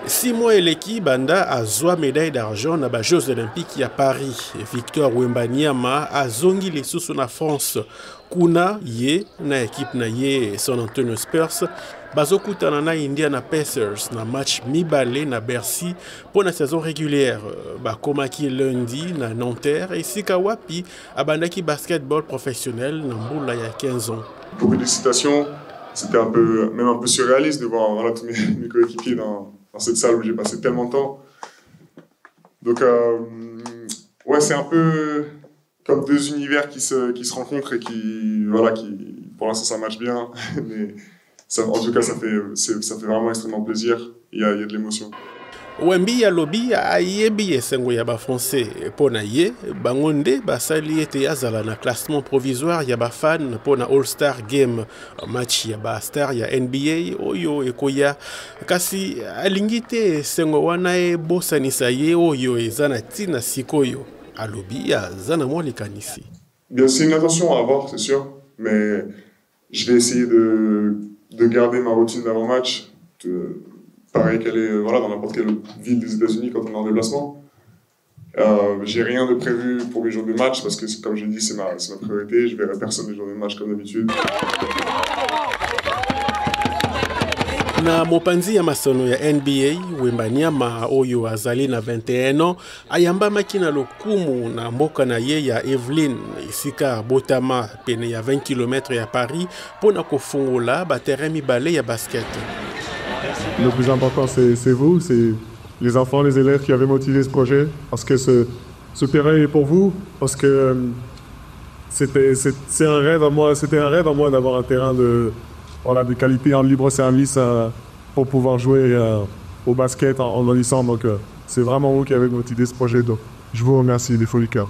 6 mois eleki banda azwa médaille d'argent na ba Jeux olympiques à Paris. Victor Wembanyama azongi lisusu na France. Kuna ye na équipe na ye San Antonio Spurs bazokutana na Indiana Pacers na match mibale na Bercy pour la saison régulière. Bakomaki lundi na Nanterre et sika wapi abandaki basketball professionnel na mbula ya 15 ans. Beaucoup d'excitation, c'était même un peu surréaliste de voir voilà, tous mes coéquipiers dans cette salle où j'ai passé tellement de temps. Donc ouais, c'est un peu comme deux univers qui se rencontrent et qui pour l'instant ça marche bien, mais ça, en tout cas ça fait vraiment extrêmement plaisir. Il y a de l'émotion. Wembi ya lobi ayebi esengo ya ba français pona ye bangonde basali ete azala na classement provisoire ya ba fan pona All-Star Game match ya ba star ya NBA oyo ekoya kasi alingite esengo wana e bosanisa ye oyo ezana tina sikoyo alobi ya zana molikanisi. Bien, c'est une attention à avoir, c'est sûr, mais je vais essayer de garder ma routine d'avant-match. Pareil qu'elle est voilà, dans n'importe quelle ville des États-Unis quand on est en déplacement. J'ai rien de prévu pour les jours de match parce que, comme je l'ai dit, c'est ma priorité. Je verrai personne les jours de match comme d'habitude. Na mopanzi ya masono ya NBA, Wembanyama oyo azali na 21 ans, ayambamaki na lokumu na mboka na ye ya Evelyn, isika botama pene ya 20 km ya Paris, pona kofungola ba terrain mibale ya basket. Le plus important, c'est vous, c'est les enfants, les élèves qui avaient motivé ce projet. Parce que ce terrain est pour vous. Parce que c'était un rêve à moi d'avoir un terrain de qualité en libre service pour pouvoir jouer au basket en licence. Donc, c'est vraiment vous qui avez motivé ce projet. Donc, je vous remercie des folies cœur.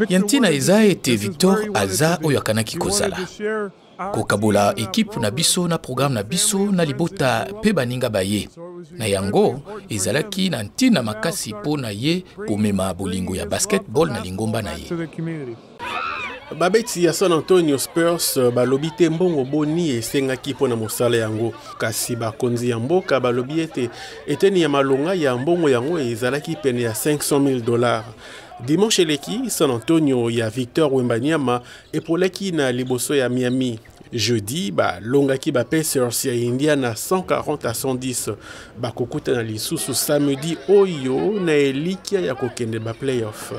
Yantina eza ete Victor aza oyo akanaki kozala. Kokabola équipe na biso na programme na biso na libota pe baninga baye. Na yango ezalaki na ntina makasi po na ye komema bolingo ya basketball na lingomba na ye. Babeti ya San Antonio Spurs balobi te mbongo boni esengaki pona mosala yango kasi bakonzi ya mboka balobi ete eteni ya malonga ya mbongo yango ezalaki pene ya $500,000. Dimanche eleki San Antonio ya Victor Wembanyama epolaki na liboso ya Miami. Jeudi longaki ba Pacers ya Indiana 140-110 bakokuta na lisusu samedi oyo na elikia ya kokende ba playoff.